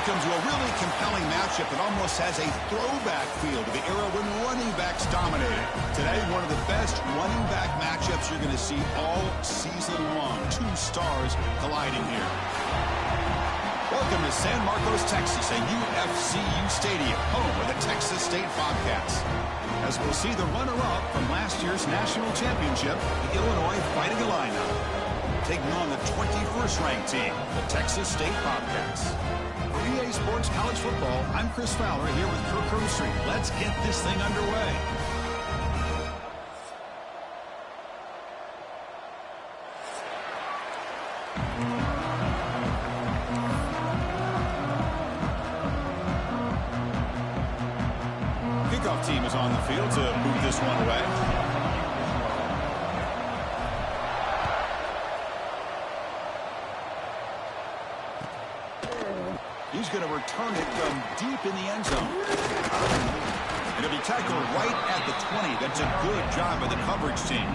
Welcome to a really compelling matchup that almost has a throwback feel to the era when running backs dominated. Today, one of the best running back matchups you're going to see all season long. Two stars colliding here. Welcome to San Marcos, Texas, a UFCU stadium, home of the Texas State Bobcats. As we'll see the runner-up from last year's national championship, the Illinois Fighting Illini, taking on the 21st ranked team, the Texas State Bobcats. For EA Sports College Football, I'm Chris Fowler here with Kirk Herbstreit. Let's get this thing underway. Kickoff team is on the field to move this one away. He's going to return it from deep in the end zone. And it'll be tackled right at the 20. That's a good job by the coverage team.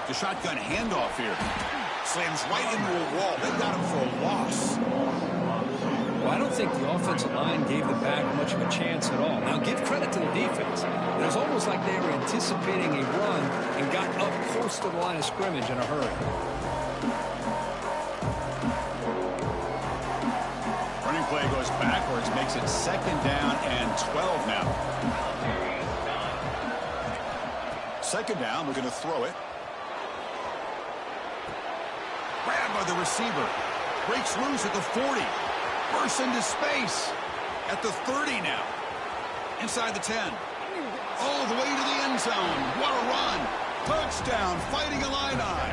The shotgun handoff here. Slams right into a wall. They got him for a loss. Well, I don't think the offensive line gave the back much of a chance at all. Now, give credit to the defense. It was almost like they were anticipating a run and got up close to the line of scrimmage in a hurry. Running play goes backwards, makes it 2nd down and 12 now. 2nd down, we're going to throw it. Grabbed by the receiver. Breaks loose at the 40. Bursts into space. At the 30 now. Inside the 10. All the way to the end zone. What a run. Touchdown, Fighting Illini.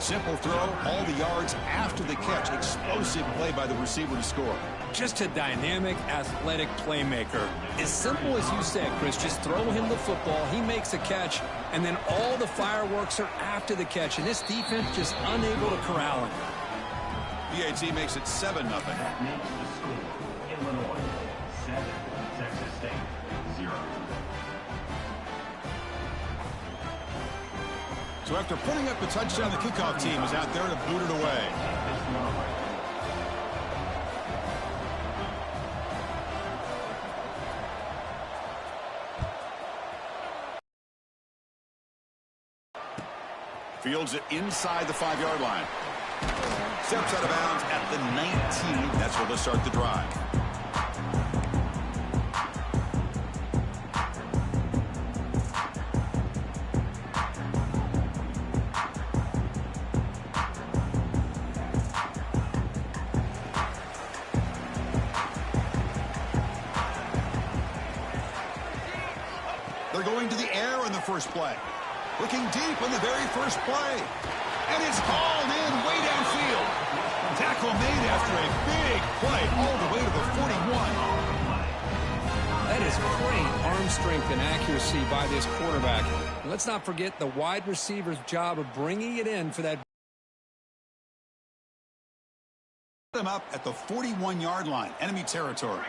Simple throw, all the yards after the catch. Explosive play by the receiver to score. Just a dynamic, athletic playmaker. As simple as you said, Chris, just throw him the football, he makes a catch, and then all the fireworks are after the catch, and this defense just unable to corral him. BAT makes it 7-0. Illinois 7, Texas State 0. So after putting up the touchdown, the kickoff team is out there to boot it away. Fields it inside the 5-yard line. Steps out of bounds at the 19. That's where they'll start the drive. They're going to the air on the first play. Looking deep on the very first play. And it's hauled in way downfield. Tackle made after a big play all the way to the 41. That is great arm strength and accuracy by this quarterback. And let's not forget the wide receiver's job of bringing it in for that. Put him up at the 41-yard line, enemy territory.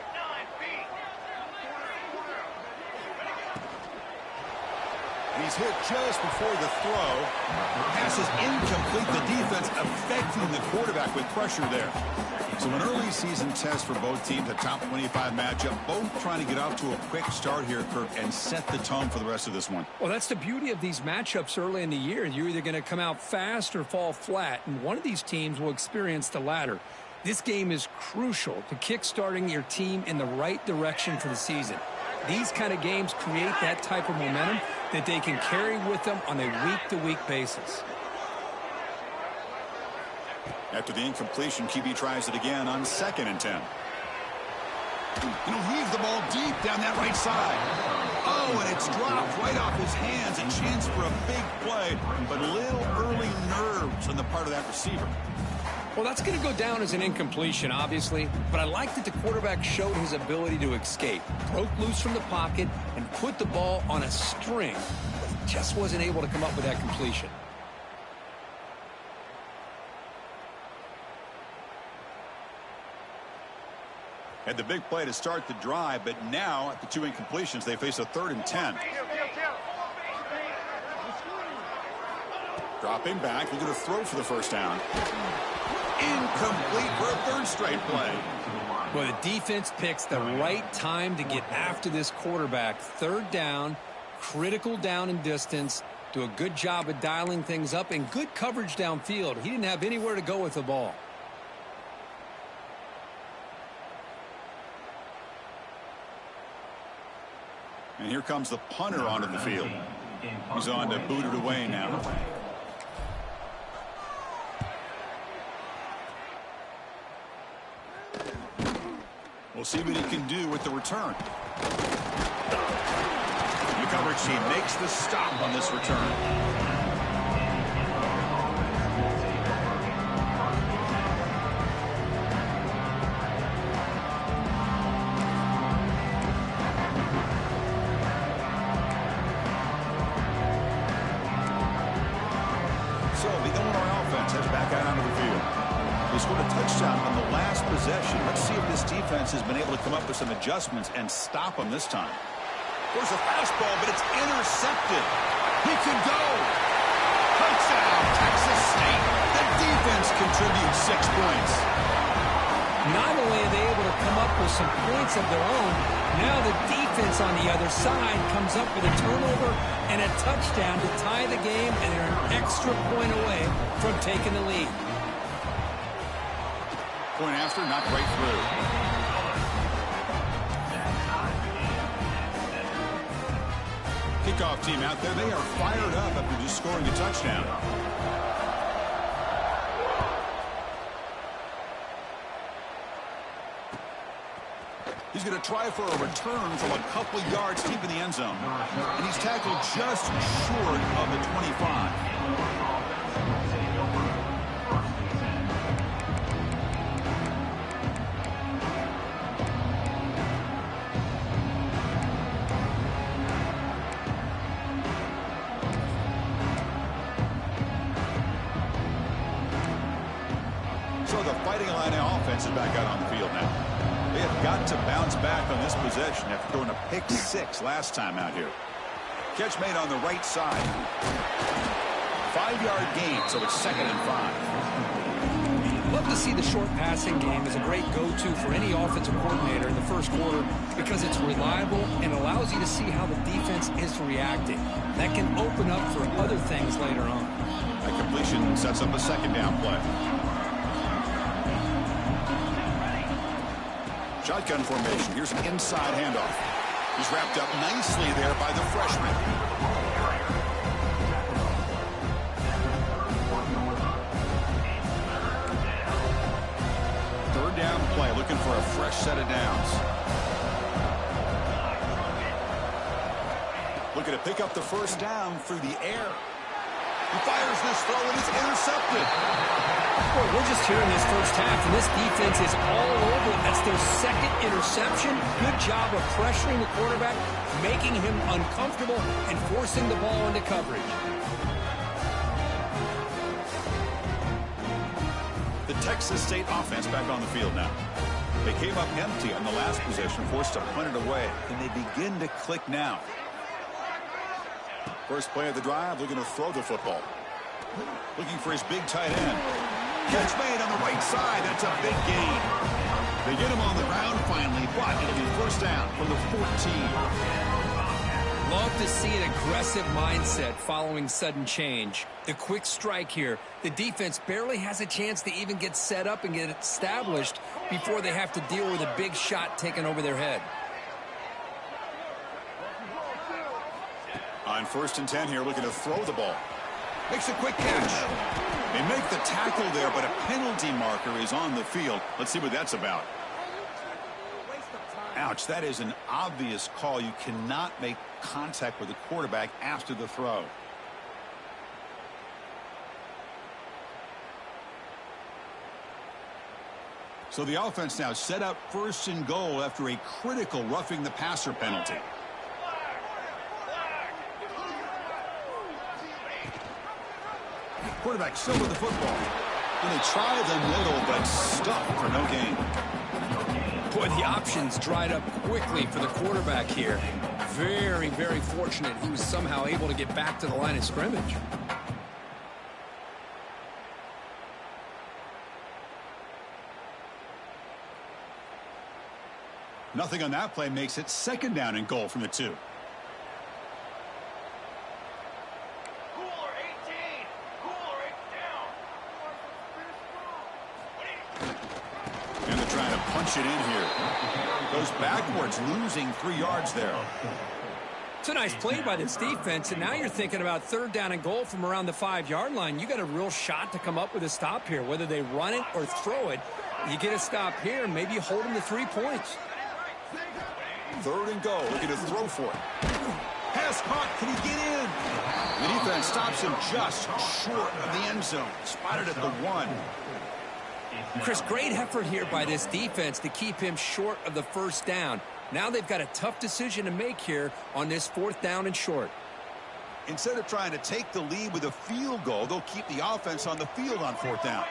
He's hit just before the throw. Pass is incomplete. The defense affecting the quarterback with pressure there. So an early season test for both teams, a top 25 matchup. Both trying to get off to a quick start here, Kirk, and set the tone for the rest of this one. Well, that's the beauty of these matchups early in the year. You're either going to come out fast or fall flat, and one of these teams will experience the latter. This game is crucial to kick-starting your team in the right direction for the season. These kind of games create that type of momentum that they can carry with them on a week-to-week basis. After the incompletion, QB tries it again on 2nd and 10. And he'll heave the ball deep down that right side. Oh, and it's dropped right off his hands. A chance for a big play, but little early nerves on the part of that receiver. Well, that's going to go down as an incompletion, obviously, but I like that the quarterback showed his ability to escape, broke loose from the pocket, and put the ball on a string, but just wasn't able to come up with that completion. Had the big play to start the drive, but now at the 2 incompletions, they face a 3rd and 10. Dropping back, looking to throw for the first down. Incomplete for a 3rd straight play. Well, the defense picks the right time to get after this quarterback. 3rd down, critical down and distance. Do a good job of dialing things up and good coverage downfield. He didn't have anywhere to go with the ball. And here comes the punter onto the field. He's on to boot it away now. We'll see what he can do with the return. The coverage team makes the stop on this return. So the Illinois offense heads back out onto the field. They scored a touchdown on the last possession. Let's see if this defense has been able to come up with some adjustments and stop them this time. There's a fastball, but it's intercepted. He can go. Touchdown, Texas State. The defense contributes 6 points. Not only are they able to come up with some points of their own, now the defense on the other side comes up with a turnover and a touchdown to tie the game, and they're an extra point away from taking the lead. Point after, not right through. Kickoff team out there, they are fired up after just scoring a touchdown. He's going to try for a return from a couple yards deep in the end zone. And he's tackled just short of the 25. So the Fighting Illini offense is back out on the field now. They have got to bounce back on this possession after throwing a pick-6 last time out here. Catch made on the right side. 5-yard gain, so it's 2nd and 5. Love to see the short passing game as a great go-to for any offensive coordinator in the first quarter because it's reliable and allows you to see how the defense is reacting. That can open up for other things later on. That completion sets up a 2nd down play. Shotgun formation. Here's an inside handoff. He's wrapped up nicely there by the freshman. Third down play, looking for a fresh set of downs. Looking to pick up the first down through the air. He fires this throw and it's intercepted. Boy, we're just here in this first half, and this defense is all over. That's their 2nd interception. Good job of pressuring the quarterback, making him uncomfortable, and forcing the ball into coverage. The Texas State offense back on the field now. They came up empty on the last possession, forced to punt it away, and they begin to click now. First play of the drive, looking to throw the football. Looking for his big tight end. Catch made on the right side. That's a big gain. They get him on the ground finally, but it'll be first down from the 14. Love to see an aggressive mindset following sudden change. The quick strike here. The defense barely has a chance to even get set up and get established before they have to deal with a big shot taken over their head. On 1st and 10 here, looking to throw the ball. Makes a quick catch. They make the tackle there, but a penalty marker is on the field. Let's see what that's about. Ouch, that is an obvious call. You cannot make contact with the quarterback after the throw. So the offense now set up 1st and goal after a critical roughing the passer penalty. Quarterback still with the football. And they try the middle, but stuck for no gain. Boy, the options dried up quickly for the quarterback here. Very, very fortunate he was somehow able to get back to the line of scrimmage. Nothing on that play makes it 2nd down and goal from the 2. And they're trying to punch it in here. Goes backwards, losing 3 yards there. It's a nice play by this defense, and now you're thinking about 3rd down and goal from around the 5-yard line. You got a real shot to come up with a stop here. Whether they run it or throw it, you get a stop here, and maybe you hold them to 3 points. 3rd and goal, looking to throw for it. Pass caught, can he get in? The defense stops him just short of the end zone. Spotted at the 1. Chris, great effort here by this defense to keep him short of the 1st down. Now they've got a tough decision to make here on this 4th down and short. Instead of trying to take the lead with a field goal, they'll keep the offense on the field on 4th down.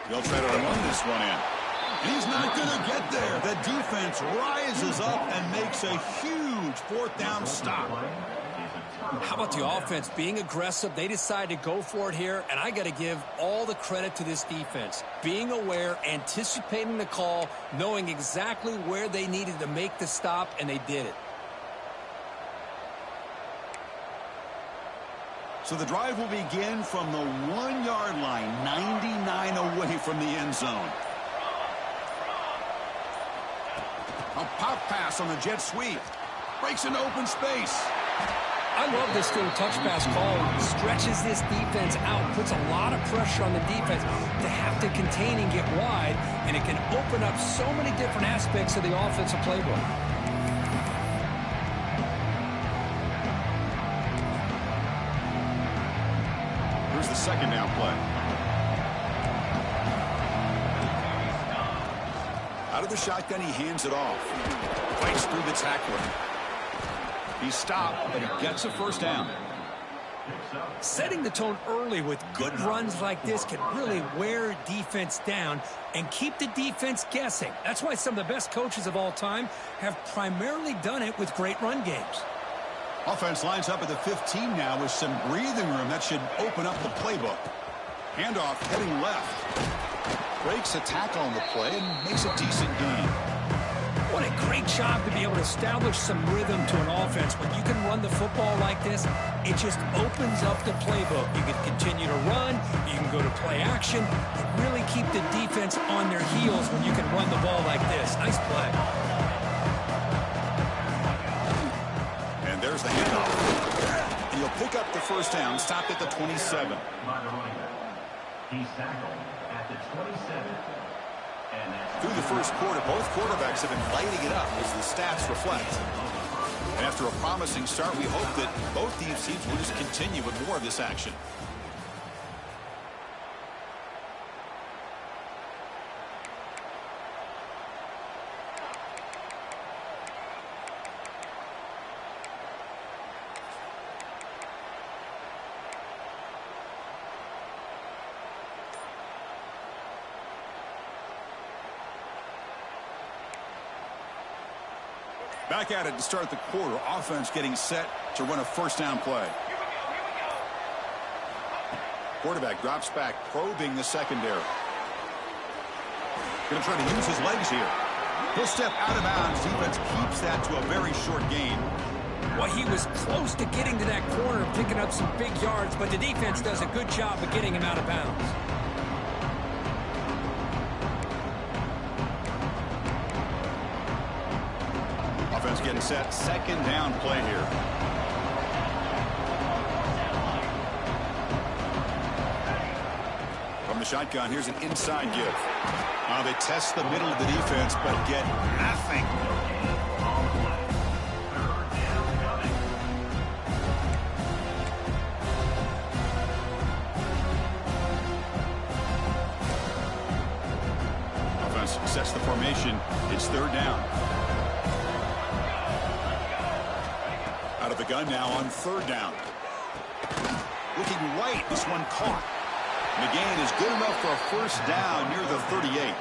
They'll try to run this one in. And he's not going to get there. The defense rises up and makes a huge 4th down stop. How about the offense being aggressive? They decide to go for it here, and I got to give all the credit to this defense. Being aware, anticipating the call, knowing exactly where they needed to make the stop, and they did it. So the drive will begin from the 1-yard line, 99 away from the end zone. A pop pass on the jet sweep. Breaks into open space. I love this little touch pass call. Stretches this defense out, puts a lot of pressure on the defense to have to contain and get wide, and it can open up so many different aspects of the offensive playbook. Here's the 2nd down play. Out of the shotgun, he hands it off. Fights through the tackler. He's stopped, but he gets a 1st down. Setting the tone early with good runs like this can really wear defense down and keep the defense guessing. That's why some of the best coaches of all time have primarily done it with great run games. Offense lines up at the 15 now with some breathing room. That should open up the playbook. Handoff heading left. Breaks a tackle on the play and makes a decent gain. What a great job to be able to establish some rhythm to an offense. When you can run the football like this, it just opens up the playbook. You can continue to run. You can go to play action. And really keep the defense on their heels when you can run the ball like this. Nice play. And there's the handoff. And he'll pick up the 1st down, stopped at the 27. He's tackled at the 27. Through the 1st quarter, both quarterbacks have been lighting it up as the stats reflect. And after a promising start, we hope that both these teams will just continue with more of this action. Back at it to start the quarter. Offense getting set to run a 1st down play. Quarterback drops back, probing the secondary. Going to try to use his legs here. He'll step out of bounds. Defense keeps that to a very short gain. Well, he was close to getting to that corner and picking up some big yards, but the defense does a good job of getting him out of bounds. Offense getting set. 2nd down play here. From the shotgun, here's an inside give. They test the middle of the defense, but get nothing. sets the formation. It's third down. Out of the gun now on third down. Looking right. This one caught. McGann is good enough for a first down near the 38.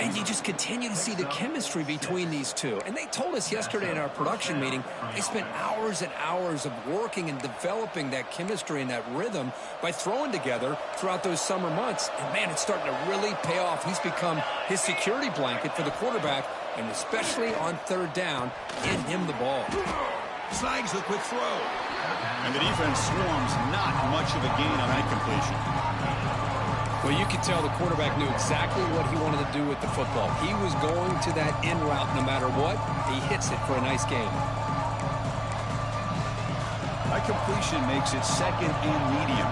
And you just continue to see the chemistry between these two. And they told us yesterday in our production meeting, they spent hours and hours of working and developing that chemistry and that rhythm by throwing together throughout those summer months. And, man, it's starting to really pay off. He's become his security blanket for the quarterback, and especially on third down, get him the ball. Snags the quick throw. And the defense swarms. Not much of a gain on that completion. Well, you could tell the quarterback knew exactly what he wanted to do with the football. He was going to that in route no matter what. He hits it for a nice gain. That completion makes it second and medium.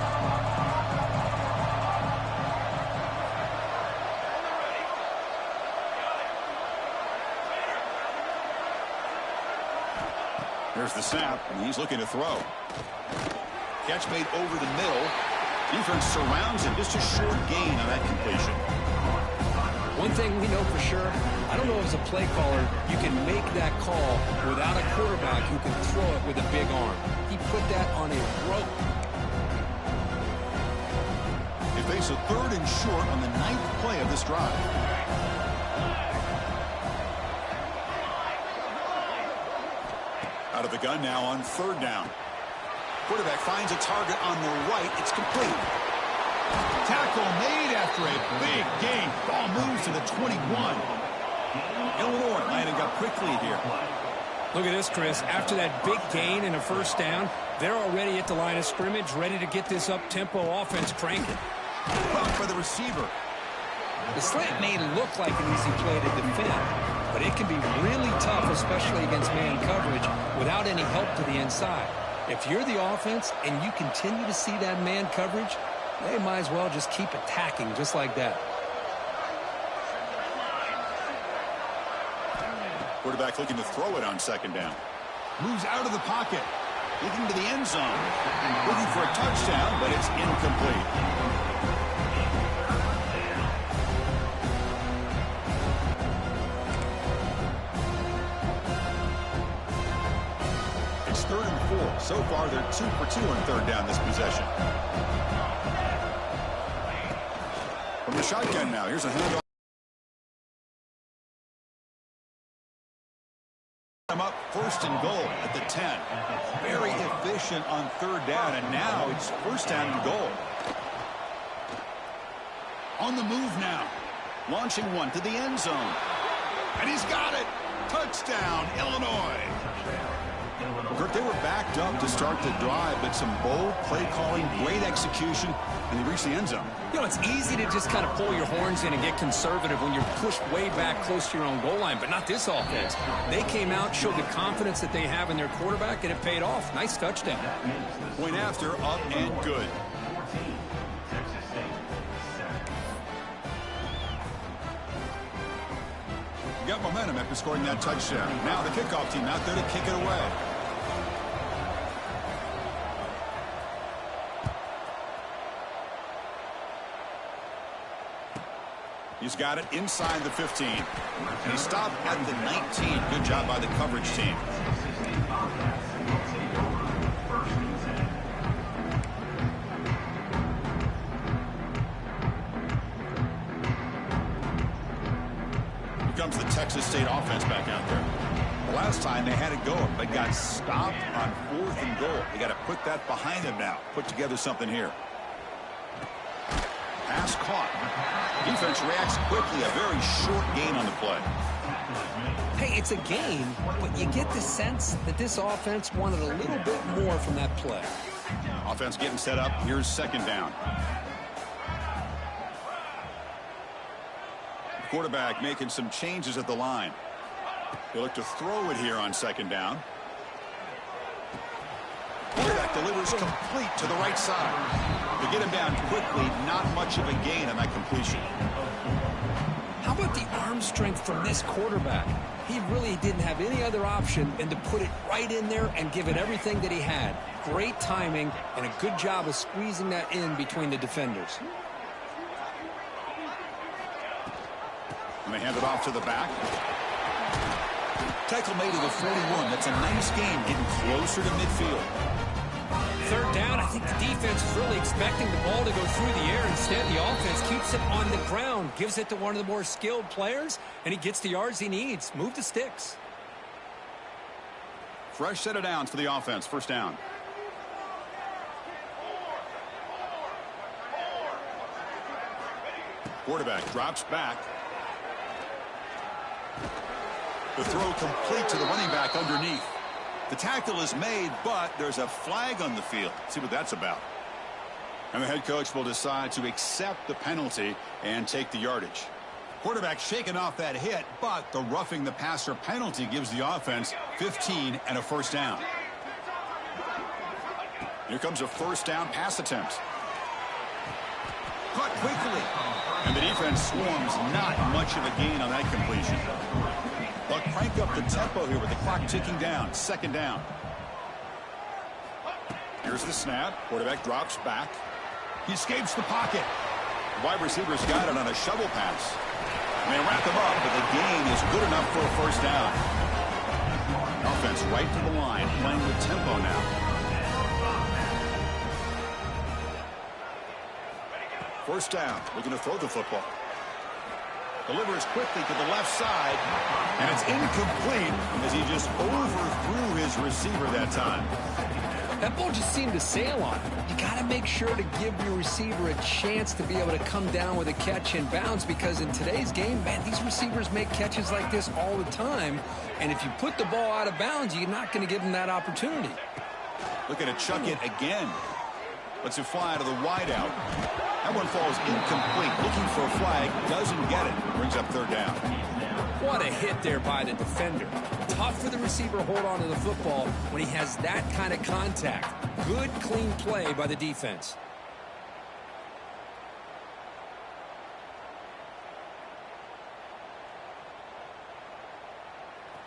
There's the snap, and he's looking to throw. Catch made over the middle. Defense surrounds him. Just a short gain on that completion. One thing we know for sure, I don't know as a play caller, you can make that call without a quarterback who can throw it with a big arm. He put that on a rope. They face a third and short on the 9th play of this drive. Out of the gun now on third down. Quarterback finds a target on the right. It's complete. Tackle made after a big gain. Ball moves to the 21. Illinois landing up quickly here. Look at this, Chris. After that big gain and a first down, they're already at the line of scrimmage, ready to get this up-tempo offense cranking. Blocked by the receiver. The slant may look like an easy play to defend, but it can be really tough, especially against man coverage, without any help to the inside. If you're the offense and you continue to see that man coverage, they might as well just keep attacking just like that. Quarterback looking to throw it on second down. Moves out of the pocket. Looking to the end zone. Looking for a touchdown, but it's incomplete. Third and 4. So far, they're 2 for 2 on third down this possession. From the shotgun now, here's a handoff. I'm up first and goal at the 10. Very efficient on third down, and now it's first down and goal. On the move now. Launching one to the end zone. And he's got it. Touchdown, Illinois. Kirk, they were backed up to start the drive, but some bold play calling, great execution, and they reached the end zone. You know, it's easy to just kind of pull your horns in and get conservative when you're pushed way back close to your own goal line, but not this offense. They came out, showed the confidence that they have in their quarterback, and it paid off. Nice touchdown. Point after, up and good. Got momentum after scoring that touchdown. Now the kickoff team out there to kick it away. He's got it inside the 15. And he stopped at the 19. Good job by the coverage team. Comes the Texas State offense back out there. The last time they had it going, but got stopped on 4th and goal. They got to put that behind them now. Put together something here. Pass caught. Defense reacts quickly. A very short gain on the play. Hey, it's a gain, but you get the sense that this offense wanted a little bit more from that play. Offense getting set up. Here's second down. Quarterback making some changes at the line. They look to throw it here on second down. Quarterback delivers complete to the right side. They get him down quickly. Not much of a gain on that completion. How about the arm strength from this quarterback? He really didn't have any other option than to put it right in there and give it everything that he had. Great timing and a good job of squeezing that in between the defenders. And they hand it off to the back. Tackle made to the 41. That's a nice game getting closer to midfield. Third down, I think the defense is really expecting the ball to go through the air. Instead, the offense keeps it on the ground, gives it to one of the more skilled players, and he gets the yards he needs. Move the sticks. Fresh set of downs for the offense. First down. Quarterback drops back. The throw complete to the running back underneath. The tackle is made, but there's a flag on the field. See what that's about. And the head coach will decide to accept the penalty and take the yardage. Quarterback shaking off that hit, but the roughing the passer penalty gives the offense 15 and a first down. Here comes a first down pass attempt. Caught quickly. And the defense swarms. Not much of a gain on that completion. They'll crank up the tempo here with the clock ticking down. Second down. Here's the snap. Quarterback drops back. He escapes the pocket. The wide receiver's got it on a shovel pass. And they wrap him up, but the gain is good enough for a first down. Offense right to the line, playing with tempo now. First down. Looking to throw the football. Delivers quickly to the left side, and it's incomplete as he just overthrew his receiver that time. That ball just seemed to sail on him. You got to make sure to give your receiver a chance to be able to come down with a catch and bounce, because in today's game, man, these receivers make catches like this all the time, and if you put the ball out of bounds, you're not going to give them that opportunity. Looking to chuck it again. Lets it fly to the wideout. That one falls incomplete. Looking for a flag. Doesn't get it. Brings up third down. What a hit there by the defender. Tough for the receiver to hold on to the football when he has that kind of contact. Good, clean play by the defense.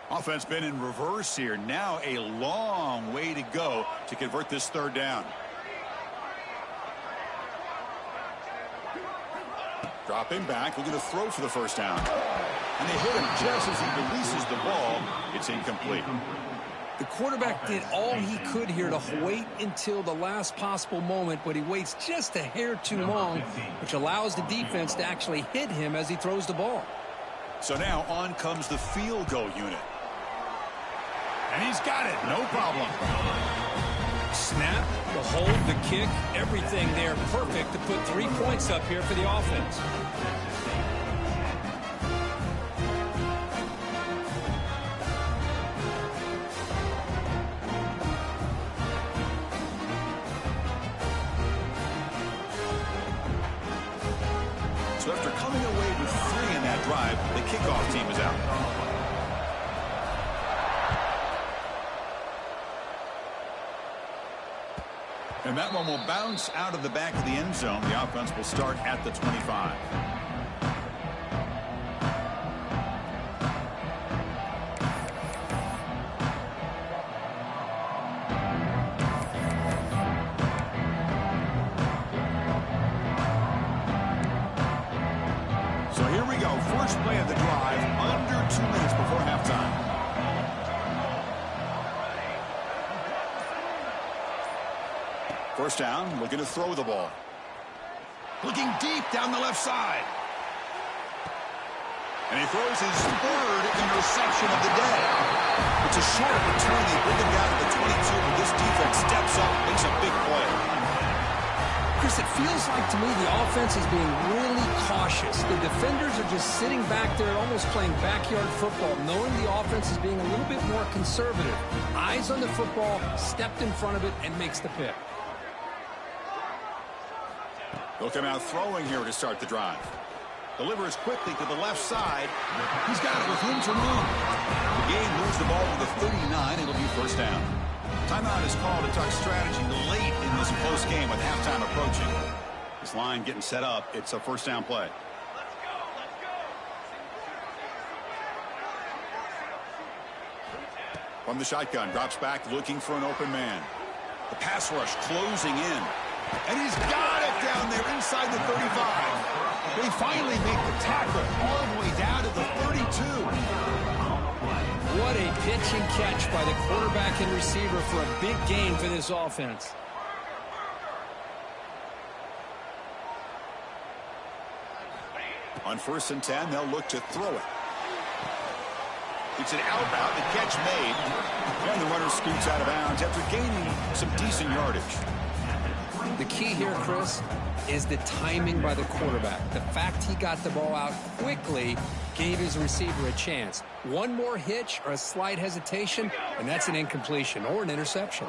Offense been in reverse here. Now a long way to go to convert this third down. Dropping back, looking to throw for the first down. And they hit him just as he releases the ball. It's incomplete. The quarterback did all he could here to wait until the last possible moment, but he waits just a hair too long, which allows the defense to actually hit him as he throws the ball. So now on comes the field goal unit. And he's got it, no problem. Snap, the hold, the kick, everything there perfect to put 3 points up here for the offense. So after coming away with 3 in that drive, the kickoff team is out. And that one will bounce out of the back of the end zone. The offense will start at the 25. So here we go. First play of the drive, under 2 minutes before halftime. First down, looking to throw the ball. Looking deep down the left side. And he throws his third interception of the day. It's a short return. They bring him down to the 22, but this defense steps up, makes a big play. Chris, it feels like to me the offense is being really cautious. The defenders are just sitting back there almost playing backyard football, knowing the offense is being a little bit more conservative. Eyes on the football, stepped in front of it, and makes the pick. They'll come out throwing here to start the drive. Delivers quickly to the left side. He's got it with room to run. The game moves the ball to the 39. It'll be first down. Timeout is called to talk strategy late in this close game with halftime approaching. This line getting set up. It's a first down play. From the shotgun, drops back looking for an open man. The pass rush closing in. And he's got it down there inside the 35. They finally make the tackle all the way down to Catch and catch by the quarterback and receiver for a big gain for this offense. On 1st and 10, they'll look to throw it. It's an out route, the catch made, and the runner scoots out of bounds after gaining some decent yardage. The key here, Chris, is the timing by the quarterback. The fact he got the ball out quickly gave his receiver a chance. One more hitch or a slight hesitation, and that's an incompletion or an interception.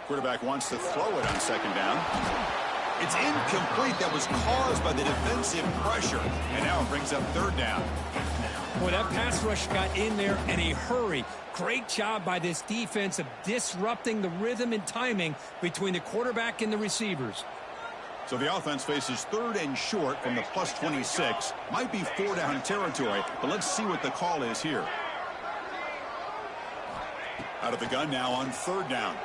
Quarterback wants to throw it on 2nd down. It's incomplete. That was caused by the defensive pressure. And now it brings up 3rd down. Boy, that pass rush got in there in a hurry. Great job by this defense of disrupting the rhythm and timing between the quarterback and the receivers. So the offense faces 3rd and short from the +26. Might be 4-down territory, but let's see what the call is here. Out of the gun now on 3rd down.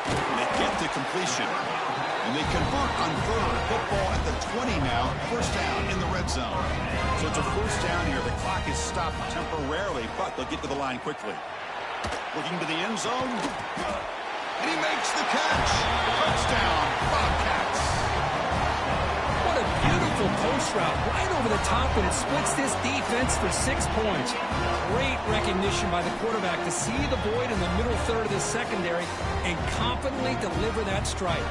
And they get to completion. And they convert on 3rd. Football at the 20 now. 1st down in the red zone. So it's a 1st down here. The clock is stopped temporarily, but they'll get to the line quickly. Looking to the end zone. And he makes the catch. Touchdown, Bobcats. What a beautiful post route right over the top, and it splits this defense for 6 points. Great recognition by the quarterback to see the void in the middle third of the secondary and confidently deliver that strike.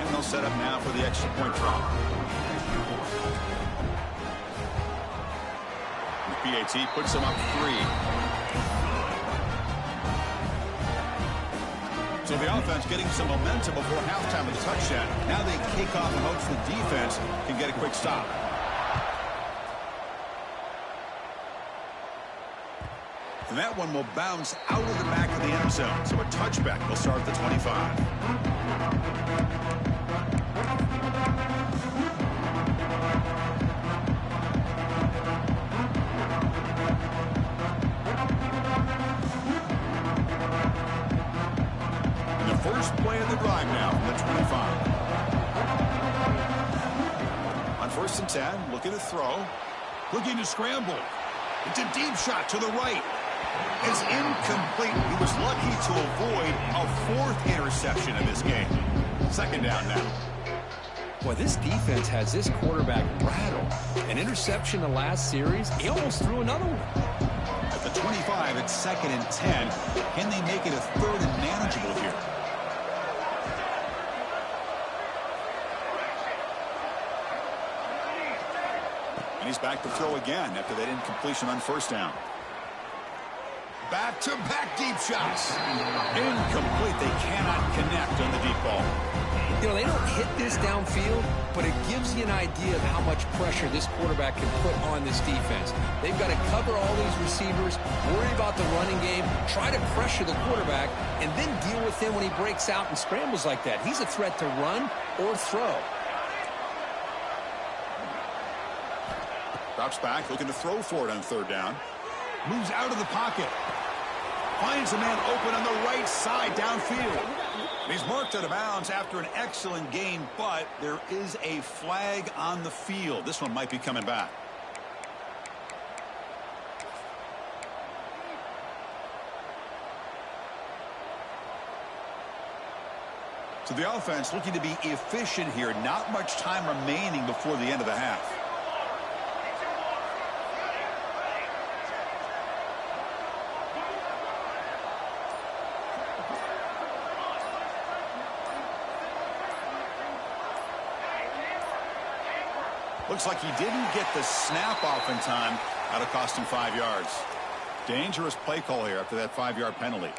And they'll set up now for the extra point drop. The PAT puts them up 3. So the offense getting some momentum before halftime with a touchdown. Now they kick off in hopes the defense can get a quick stop. And that one will bounce out of the back of the end zone. So a touchback will start at the 25. And the first play of the drive now from the 25. On 1st and 10, looking to throw. Looking to scramble. It's a deep shot to the right. It's incomplete. He was lucky to avoid a 4th interception in this game. 2nd down now. Boy, this defense has this quarterback rattled. An interception the last series. He almost threw another one. At the 25, it's 2nd and 10. Can they make it a 3rd and manageable here? And he's back to throw again after that incompletion on 1st down. Back-to-back deep shots. Incomplete. They cannot connect on the deep ball. You know, they don't hit this downfield, but it gives you an idea of how much pressure this quarterback can put on this defense. They've got to cover all these receivers, worry about the running game, try to pressure the quarterback, and then deal with him when he breaks out and scrambles like that. He's a threat to run or throw. Drops back, looking to throw for it on 3rd down. Moves out of the pocket. Finds a man open on the right side downfield. And he's marked out of bounds after an excellent game, but there is a flag on the field. This one might be coming back. So the offense looking to be efficient here. Not much time remaining before the end of the half. Looks like he didn't get the snap off in time. That'll cost him 5 yards. Dangerous play call here after that 5-yard penalty.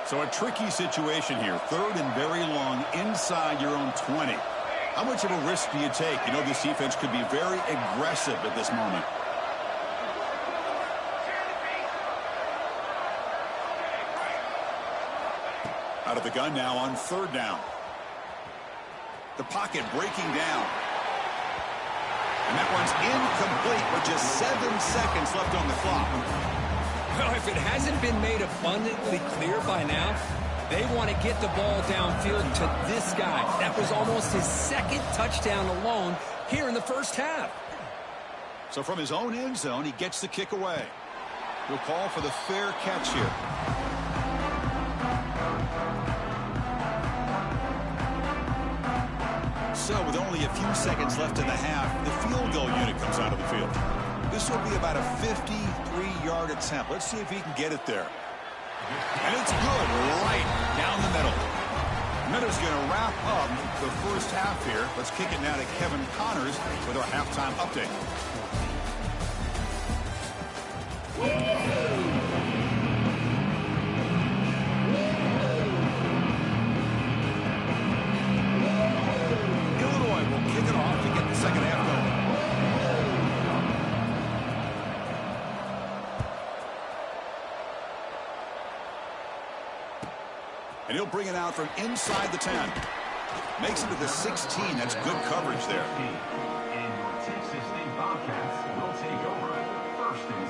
So a tricky situation here. 3rd and very long inside your own 20. How much of a risk do you take? You know this defense could be very aggressive at this moment. Out of the gun now on 3rd down. The pocket breaking down. And that one's incomplete with just 7 seconds left on the clock. Well, if it hasn't been made abundantly clear by now, They want to get the ball downfield to this guy. That was almost his second touchdown alone here in the first half. So from his own end zone, he gets the kick away. He'll call for the fair catch here. So with only a few seconds left in the half, the field goal unit comes out of the field. This will be about a 53-yard attempt. Let's see if he can get it there. And it's good, right down the middle. Miller's going to wrap up the first half here. Let's kick it now to Kevin Connors with our halftime update. Illinois will kick it off to get the second half going. And he'll bring it out from inside the 10. Makes it to the 16. That's good coverage there. And your Texas State Bobcats will take over 1st and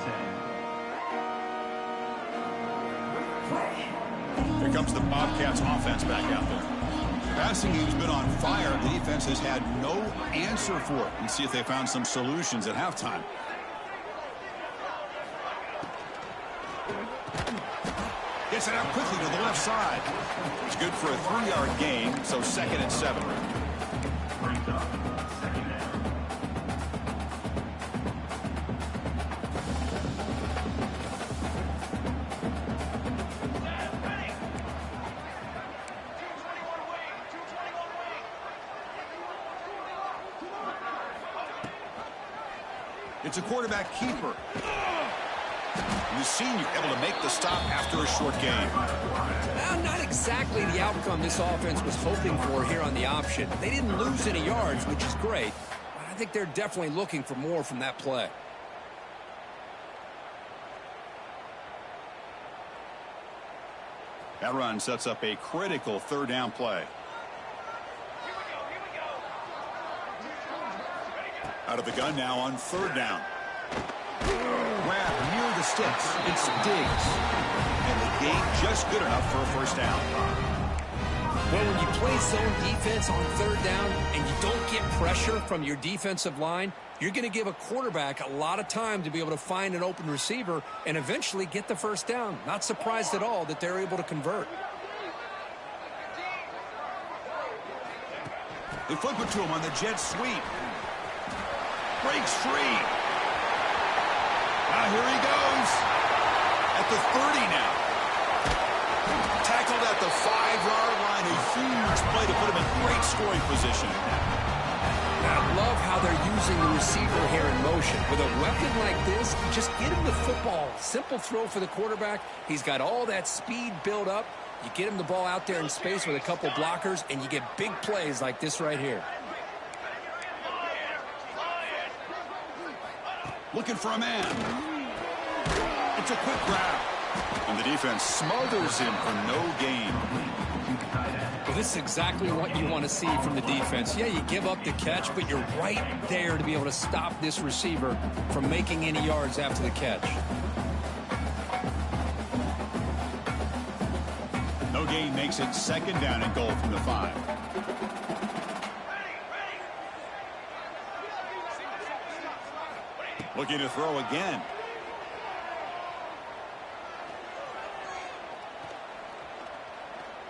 10. Here comes the Bobcats offense back out there. Passing game's been on fire. The defense has had no answer for it. Let's see if they found some solutions at halftime. Gets it out quickly to the left side. It's good for a 3-yard gain, so 2nd and 7. Brings up 2nd down. It's a quarterback keeper. And the senior able to make the stop after a short game. Well, not exactly the outcome this offense was hoping for here on the option. They didn't lose any yards, which is great. But I think they're definitely looking for more from that play. That run sets up a critical 3rd down play. Out of the gun now on 3rd down. Grab near the sticks. It's Diggs. And the gain just good enough for a 1st down. Well, when you play zone defense on 3rd down and you don't get pressure from your defensive line, you're going to give a quarterback a lot of time to be able to find an open receiver and eventually get the 1st down. Not surprised at all that they're able to convert. They flip it to him on the jet sweep. Breaks free. Now here he goes. At the 30 now. Tackled at the 5-yard line. A huge play to put him in great scoring position. I love how they're using the receiver here in motion. With a weapon like this, just get him the football. Simple throw for the quarterback. He's got all that speed built up. You get him the ball out there in space with a couple blockers, and you get big plays like this right here. Looking for a man. It's a quick grab. And the defense smothers him for no gain. Well, this is exactly what you want to see from the defense. Yeah, you give up the catch, but you're right there to be able to stop this receiver from making any yards after the catch. No gain makes it 2nd down and goal from the 5. Looking to throw again.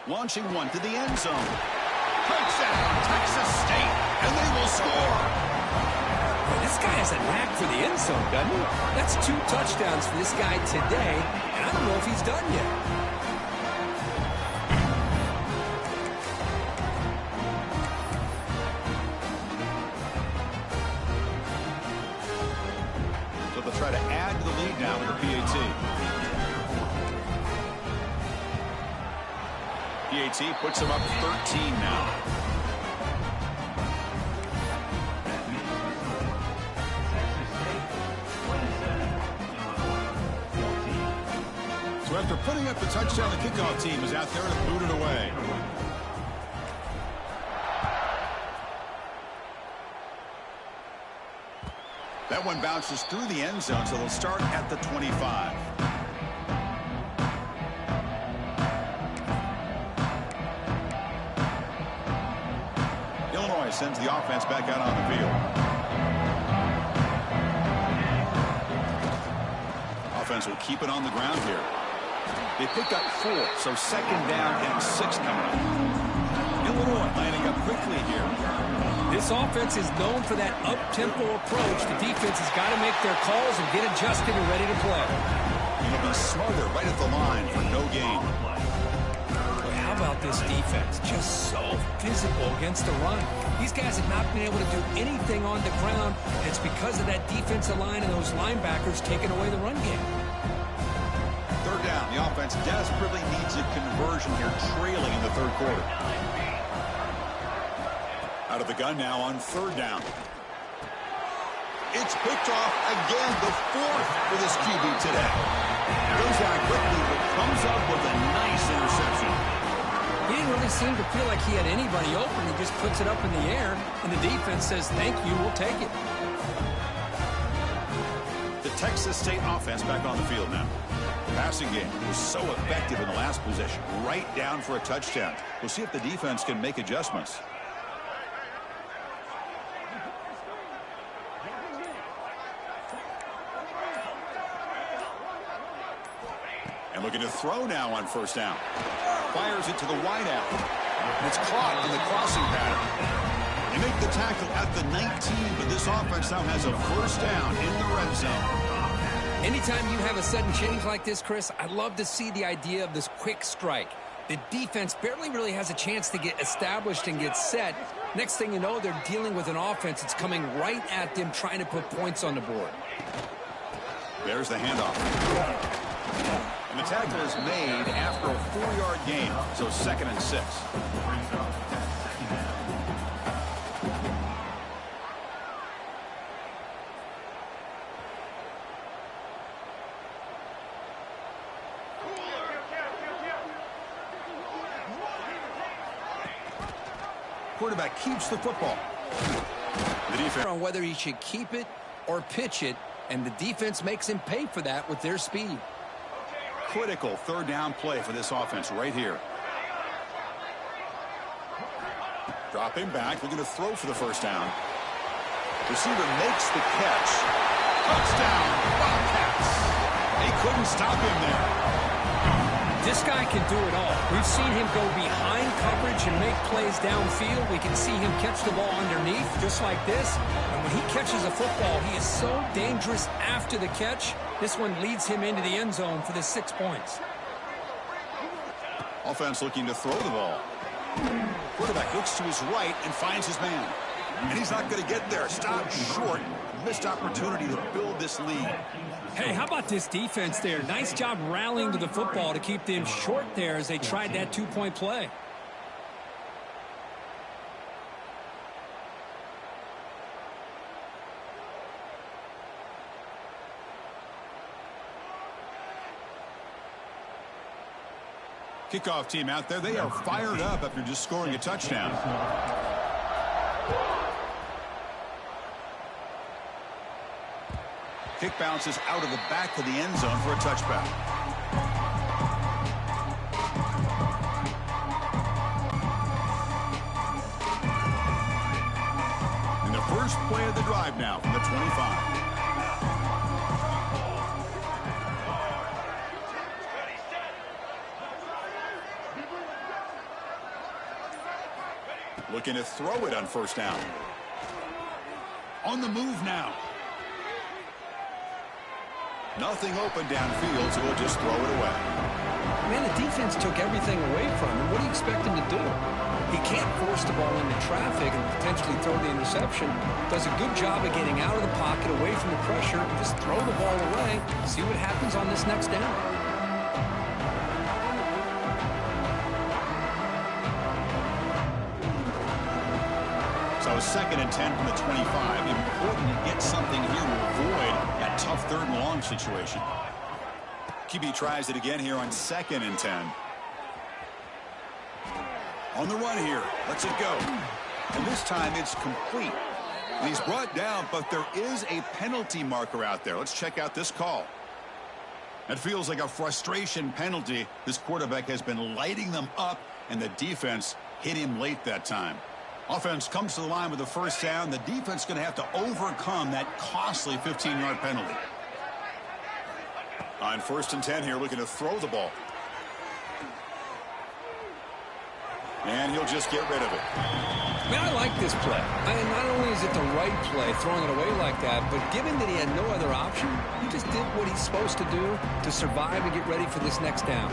Launching one to the end zone. Touchdown, Texas State, and they will score. Well, this guy has a knack for the end zone, doesn't he? That's 2 touchdowns for this guy today, and I don't know if he's done yet. Try to add to the lead now with the PAT. PAT puts him up 13 now. So after putting up the touchdown, the kickoff team is out there to boot it away. That one bounces through the end zone, so they'll start at the 25. sends the offense back out on the field. Offense will keep it on the ground here. They picked up 4, so second down and 6 coming up. Illinois lining up quickly here. This offense is known for that up-tempo approach. The defense has got to make their calls and get adjusted and ready to play. He'll be smarter right at the line for no gain. How about this defense? Just so physical against the run. These guys have not been able to do anything on the ground, and it's because of that defensive line and those linebackers taking away the run game. Third down. The offense desperately needs a conversion here, trailing in the third quarter. Out of the gun now on third down. It's picked off again, the 4th for this QB today. Goes out quickly, but comes up with a nice interception. He didn't really seem to feel like he had anybody open. He just puts it up in the air, and the defense says, thank you, we'll take it. The Texas State offense back on the field now. The passing game was so effective in the last possession, right down for a touchdown. We'll see if the defense can make adjustments. And looking to throw now on first down. Fires it to the wideout. It's caught in the crossing pattern. They make the tackle at the 19, but this offense now has a first down in the red zone. Anytime you have a sudden change like this, Chris, I'd love to see the idea of this quick strike. The defense barely really has a chance to get established and get set. Next thing you know, they're dealing with an offense that's coming right at them, trying to put points on the board. There's the handoff. And the tackle is made after a 4-yard gain, so 2nd and 6. Quarterback keeps the football. The defense On whether he should keep it or pitch it, and the defense makes him pay for that with their speed. critical third down play for this offense right here. Dropping back, looking to throw for the first down. Receiver makes the catch. Touchdown, Wildcats. They couldn't stop him there. This guy can do it all. We've seen him go behind coverage and make plays downfield. We can see him catch the ball underneath, just like this. And when he catches a football, he is so dangerous after the catch. This one leads him into the end zone for the 6 points. Offense looking to throw the ball. Quarterback looks to his right and finds his man. And he's not going to get there. Stopped short. Missed opportunity to build this lead. Hey, how about this defense there? Nice job rallying to the football to keep them short there as they tried that two-point play. Kickoff team out there. They are fired up after just scoring a touchdown. Kick bounces out of the back of the end zone for a touchback. And the first play of the drive now from the 25. Looking to throw it on first down. On the move now. Nothing open downfield, so he'll just throw it away. Man, the defense took everything away from him. What do you expect him to do? He can't force the ball into traffic and potentially throw the interception. Does a good job of getting out of the pocket, away from the pressure, and just throw the ball away. See what happens on this next down. So 2nd and 10 from the 25. Important to get something here to avoid that tough third and long situation. QB tries it again here on 2nd and 10. On the run here. Lets it go. And this time it's complete. And he's brought down, but there is a penalty marker out there. Let's check out this call. It feels like a frustration penalty. This quarterback has been lighting them up, and the defense hit him late that time. Offense comes to the line with the first down. The defense is going to have to overcome that costly 15-yard penalty. On 1st and 10 here, looking to throw the ball. And he'll just get rid of it. Man, I like this play. And not only is it the right play, throwing it away like that, but given that he had no other option, he just did what he's supposed to do to survive and get ready for this next down.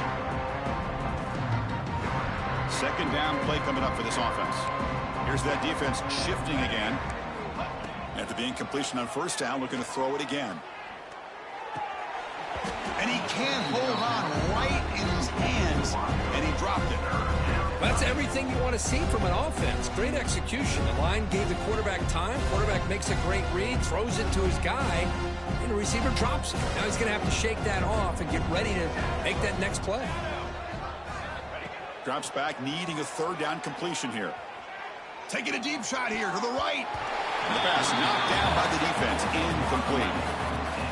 2nd down play coming up for this offense. Here's that defense shifting again. After the incompletion on 1st down, looking to throw it again. And he can't hold on right in his hands, and he dropped it. That's everything you want to see from an offense. Great execution. The line gave the quarterback time. Quarterback makes a great read, throws it to his guy, and the receiver drops it. Now he's going to have to shake that off and get ready to make that next play. Drops back, needing a 3rd down completion here. Taking a deep shot here to the right. And the pass knocked down by the defense. Incomplete.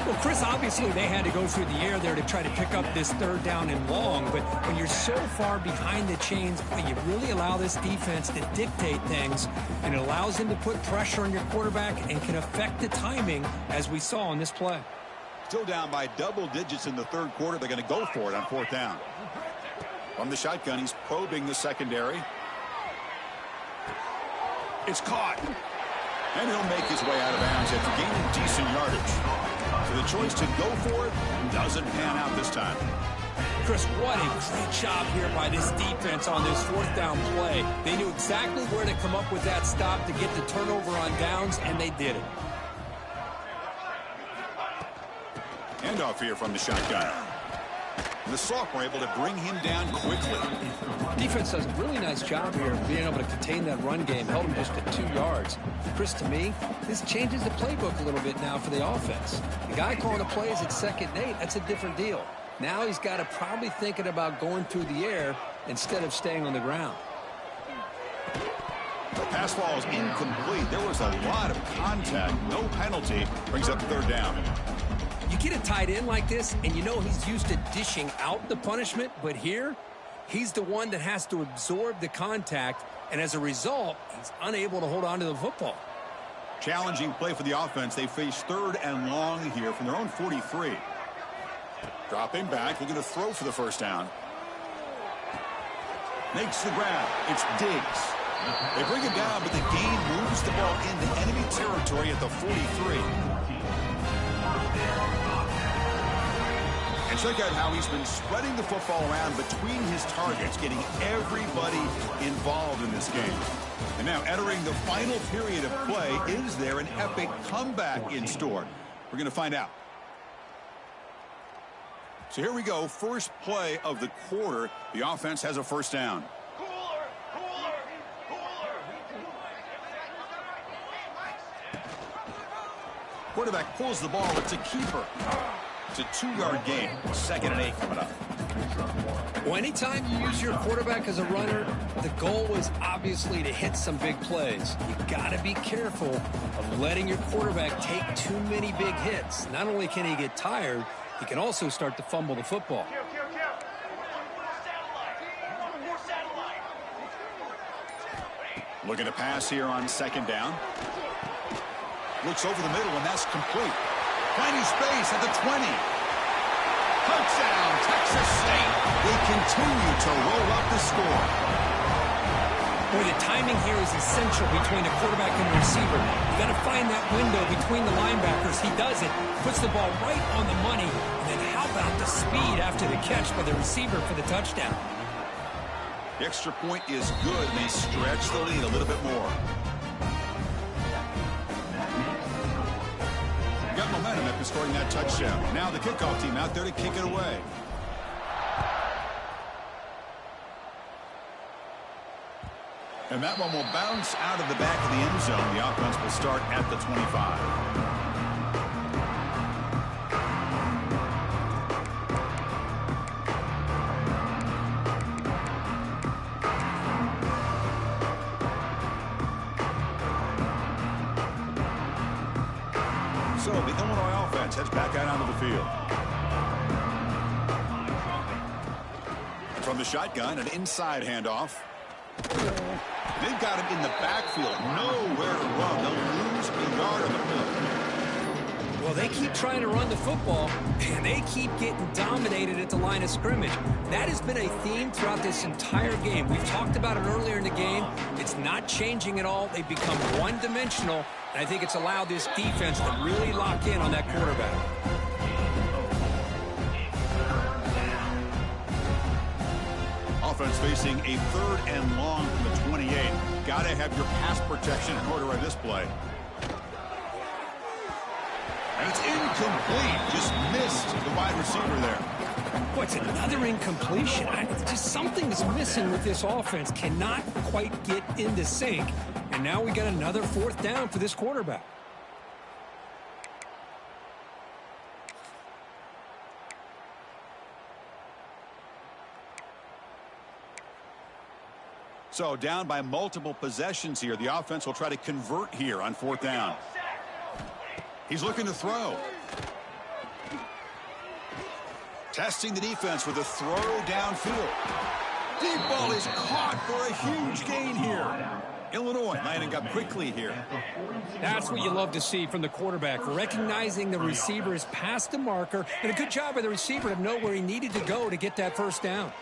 Well, Chris, obviously they had to go through the air there to try to pick up this 3rd down and long, but when you're so far behind the chains, you really allow this defense to dictate things, and it allows them to put pressure on your quarterback and can affect the timing, as we saw in this play. Still down by double digits in the 3rd quarter. They're going to go for it on 4th down. From the shotgun, he's probing the secondary. It's caught. And he'll make his way out of bounds after gaining decent yardage. So the choice to go for it doesn't pan out this time. Chris, what a great job here by this defense on this 4th down play. They knew exactly where to come up with that stop to get the turnover on downs, and they did it. Handoff here from the shotgun. And the sophomore able to bring him down quickly. Defense does a really nice job here of being able to contain that run game. Held him just at 2 yards. Chris, to me, this changes the playbook a little bit now for the offense. The guy calling the plays at 2nd and 8, that's a different deal. Now he's got to probably thinking about going through the air instead of staying on the ground. The pass ball is incomplete. There was a lot of contact. No penalty. Brings up 3rd down. You get a tight end like this, and you know he's used to dishing out the punishment, but here, he's the one that has to absorb the contact, and as a result, he's unable to hold on to the football. Challenging play for the offense. They face 3rd and long here from their own 43. Dropping back, looking to throw for the 1st down. Makes the grab. It's Diggs. They bring it down, but the gain moves the ball into enemy territory at the 43. And check out how he's been spreading the football around between his targets, getting everybody involved in this game. And now entering the final period of play, is there an epic comeback in store? We're going to find out. So here we go, first play of the quarter. The offense has a 1st down. Quarterback pulls the ball. It's a keeper. It's a 2-yard gain. 2nd and 8 coming up. Well, anytime you use your quarterback as a runner, the goal is obviously to hit some big plays. You got to be careful of letting your quarterback take too many big hits. Not only can he get tired, he can also start to fumble the football. Looking to pass here on 2nd down. Looks over the middle, and that's complete. Finding space at the 20. Touchdown, Texas State. They continue to roll up the score. Boy, the timing here is essential between the quarterback and the receiver. You got to find that window between the linebackers. He does it, puts the ball right on the money, and then how about the speed after the catch by the receiver for the touchdown? The extra point is good, and they stretch the lead a little bit more. Got momentum after scoring that touchdown. Now the kickoff team out there to kick it away. And that one will bounce out of the back of the end zone. The offense will start at the 25. So the Illinois offense heads back out onto the field. From the shotgun, an inside handoff. They've got him in the backfield. Nowhere to run. They'll lose a yard on the play. Well, they keep trying to run the football, and they keep getting dominated at the line of scrimmage. That has been a theme throughout this entire game. We've talked about it earlier in the game. It's not changing at all. They've become one-dimensional, and I think it's allowed this defense to really lock in on that quarterback. Offense facing a 3rd and long from the 28. Got to have your pass protection in order on this play. And it's incomplete. Just missed the wide receiver there. What's another incompletion? Just something's missing with this offense. Cannot quite get into sync. And now we got another 4th down for this quarterback. So down by multiple possessions here. The offense will try to convert here on 4th down. He's looking to throw. Testing the defense with a throw downfield. Deep ball is caught for a huge gain here. Illinois lining up quickly here. That's what you love to see from the quarterback, recognizing the receiver is past the marker, and a good job by the receiver to know where he needed to go to get that 1st down.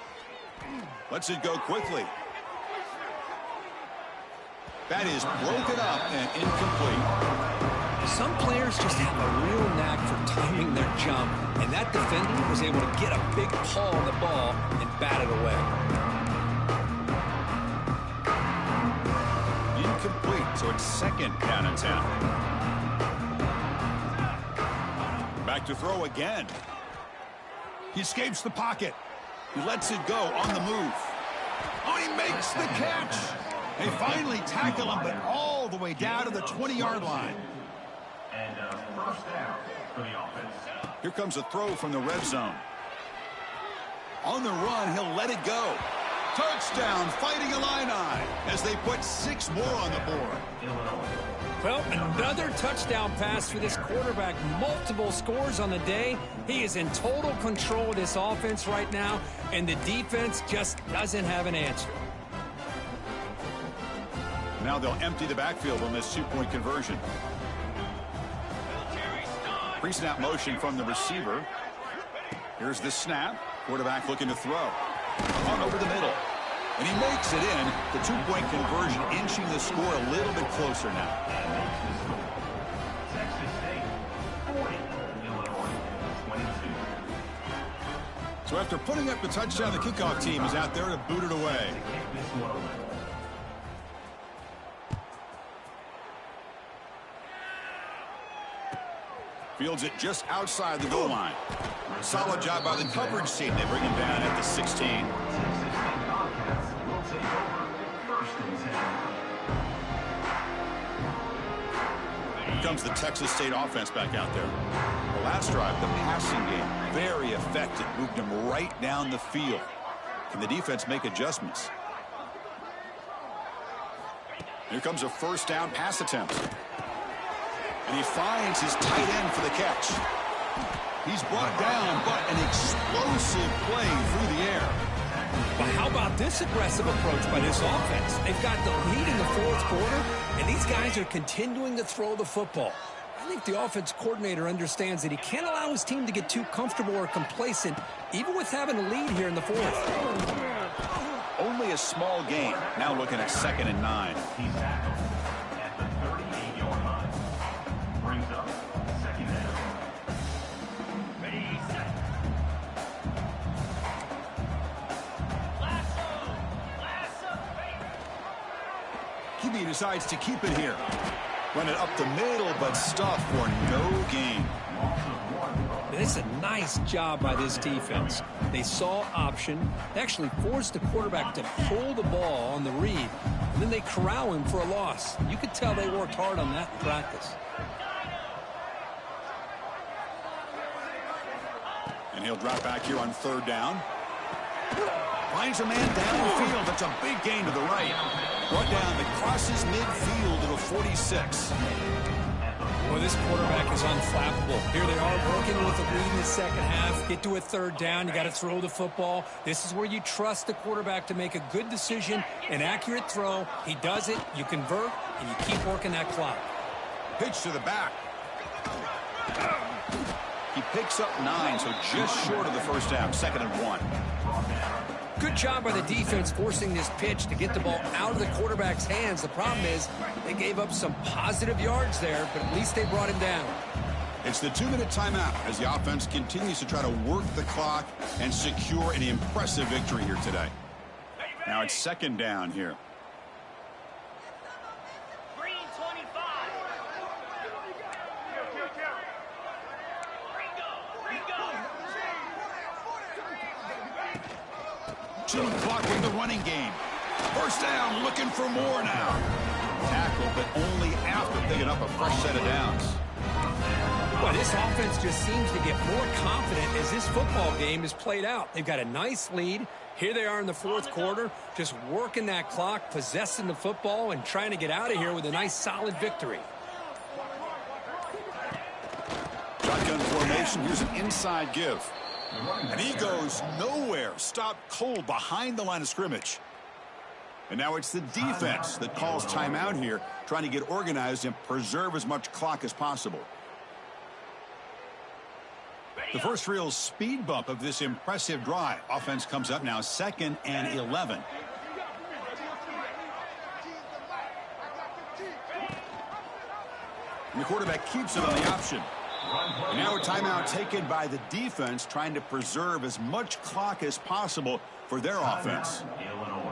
Lets it go quickly. That is broken up and incomplete. Some players just have a real knack for timing their jump, and that defender was able to get a big paw on the ball and bat it away. Incomplete, so it's 2nd down and 10. Back to throw again. He escapes the pocket. He lets it go on the move. Oh, he makes the catch. They finally tackle him, but all the way down to the 20-yard line. And 1st down for the offense. Here comes a throw from the red zone. On the run, he'll let it go. Touchdown, Fighting Illini, as they put 6 more on the board. Well, another touchdown pass for this quarterback. Multiple scores on the day. He is in total control of this offense right now, and the defense just doesn't have an answer. Now they'll empty the backfield on this 2-point conversion. Pre-snap motion from the receiver. Here's the snap. Quarterback looking to throw. On over the middle. And he makes it in. The 2-point conversion inching the score a little bit closer now. Texas State 40, Illinois 22. So after putting up the touchdown, the kickoff team is out there to boot it away. Fields it just outside the goal line. Solid job by the coverage team. They bring him down at the 16. Here comes the Texas State offense back out there. The last drive, the passing game, very effective. Moved him right down the field. Can the defense make adjustments? Here comes a 1st down pass attempt. And he finds his tight end for the catch. He's brought down, but an explosive play through the air. But how about this aggressive approach by this offense? They've got the lead in the 4th quarter, and these guys are continuing to throw the football. I think the offense coordinator understands that he can't allow his team to get too comfortable or complacent, even with having a lead here in the 4th. Only a small gain. Now looking at 2nd and 9. He's tackled at the 38-yard line. Brings up 2nd down. QB decides to keep it here. Run it up the middle, but stuff for no gain. It's a nice job by this defense. They saw option. They actually forced the quarterback to pull the ball on the read, and then they corral him for a loss. You could tell they worked hard on that in practice. And he'll drop back here on 3rd down. Finds a man downfield. That's a big gain to the right. Brought down that crosses midfield to the 46. Well, this quarterback is unflappable. Here they are working with the lead in the second half. Get to a third down. You got to throw the football. This is where you trust the quarterback to make a good decision, an accurate throw. He does it, you convert, and you keep working that clock. Pitch to the back. He picks up 9, so just short of the first half, 2nd and 1. Good job by the defense forcing this pitch to get the ball out of the quarterback's hands. The problem is they gave up some positive yards there, but at least they brought him down. It's the 2-minute timeout as the offense continues to try to work the clock and secure an impressive victory here today. Now it's 2nd down here. Team blocking the running game. First down, looking for more now. Tackle, but only after picking up a fresh set of downs. Well, this offense just seems to get more confident as this football game is played out. They've got a nice lead. Here they are in the 4th quarter, just working that clock, possessing the football, and trying to get out of here with a nice, solid victory. Shotgun formation. Here's an inside give. And he goes nowhere. Stopped cold behind the line of scrimmage. And now it's the defense that calls timeout here, trying to get organized and preserve as much clock as possible. The first real speed bump of this impressive drive. Offense comes up now 2nd and 11. And the quarterback keeps it on the option. And now a timeout taken by the defense, trying to preserve as much clock as possible for their offense.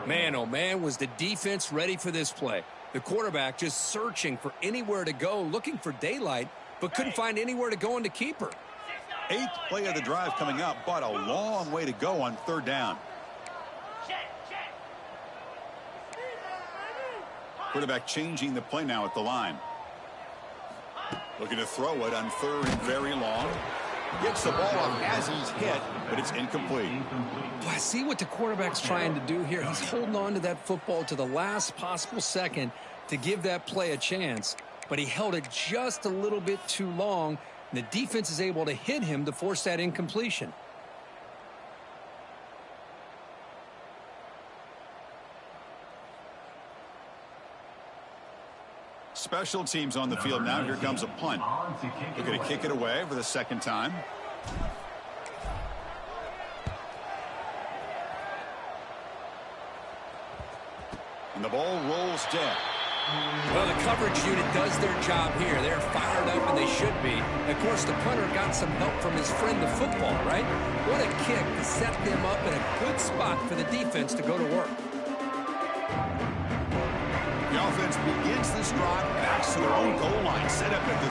Man, oh man, was the defense ready for this play. The quarterback just searching for anywhere to go, looking for daylight, but couldn't find anywhere to go into keeper. 8th play of the drive coming up, but a long way to go on 3rd down. Quarterback changing the play now at the line. Looking to throw it on 3rd and very long. Gets the ball up as he's hit, but it's incomplete. Well, I see what the quarterback's trying to do here. He's holding on to that football to the last possible second to give that play a chance, but he held it just a little bit too long, and the defense is able to hit him to force that incompletion. Special teams on the field now. Here comes a punt. They're going to kick it away for the 2nd time. And the ball rolls dead. Well, the coverage unit does their job here. They're fired up, and they should be. Of course, the punter got some help from his friend, the football, right? What a kick to set them up in a good spot for the defense to go to work. The offense begins this drive, backs to their own goal line, set up at the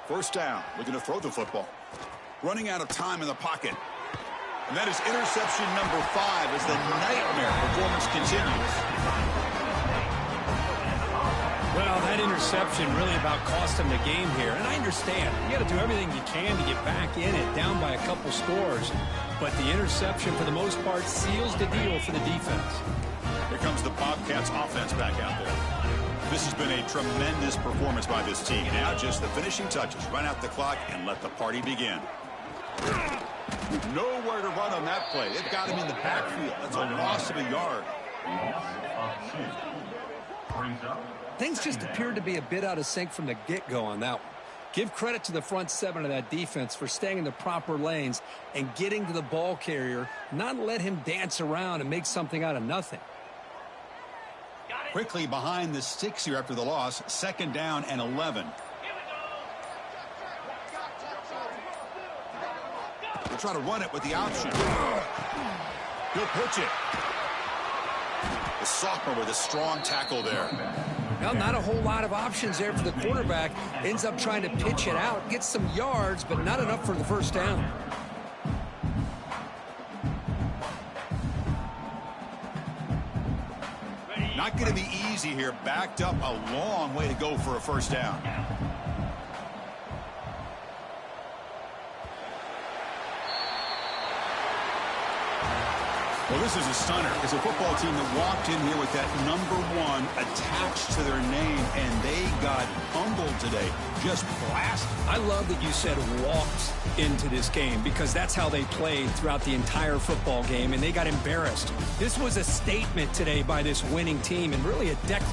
3. First down, looking to throw the football. Running out of time in the pocket. And that is interception number 5 as the nightmare performance continues. Well, that interception really about cost him the game here. And I understand. You got to do everything you can to get back in it, down by a couple scores. But the interception, for the most part, seals the deal for the defense. Here comes the Bobcats offense back out there. This has been a tremendous performance by this team. Now just the finishing touches. Run out the clock and let the party begin. Nowhere to run on that play. They've got him in the backfield. That's a loss of a yard. Things just appeared to be a bit out of sync from the get-go on that one. Give credit to the front 7 of that defense for staying in the proper lanes and getting to the ball carrier, not let him dance around and make something out of nothing. Quickly behind the 6 here after the loss. 2nd down and 11. They'll try to run it with the option. He'll pitch it. The sophomore with a strong tackle there. Well, not a whole lot of options there for the quarterback. Ends up trying to pitch it out, gets some yards, but not enough for the first down. Not going to be easy here. Backed up a long way to go for a first down. Well, this is a stunner. It's a football team that walked in here with that #1 attached to their name, and they got humbled today. Just blasted. I love that you said walked into this game because that's how they played throughout the entire football game, and they got embarrassed. This was a statement today by this winning team and really a declaration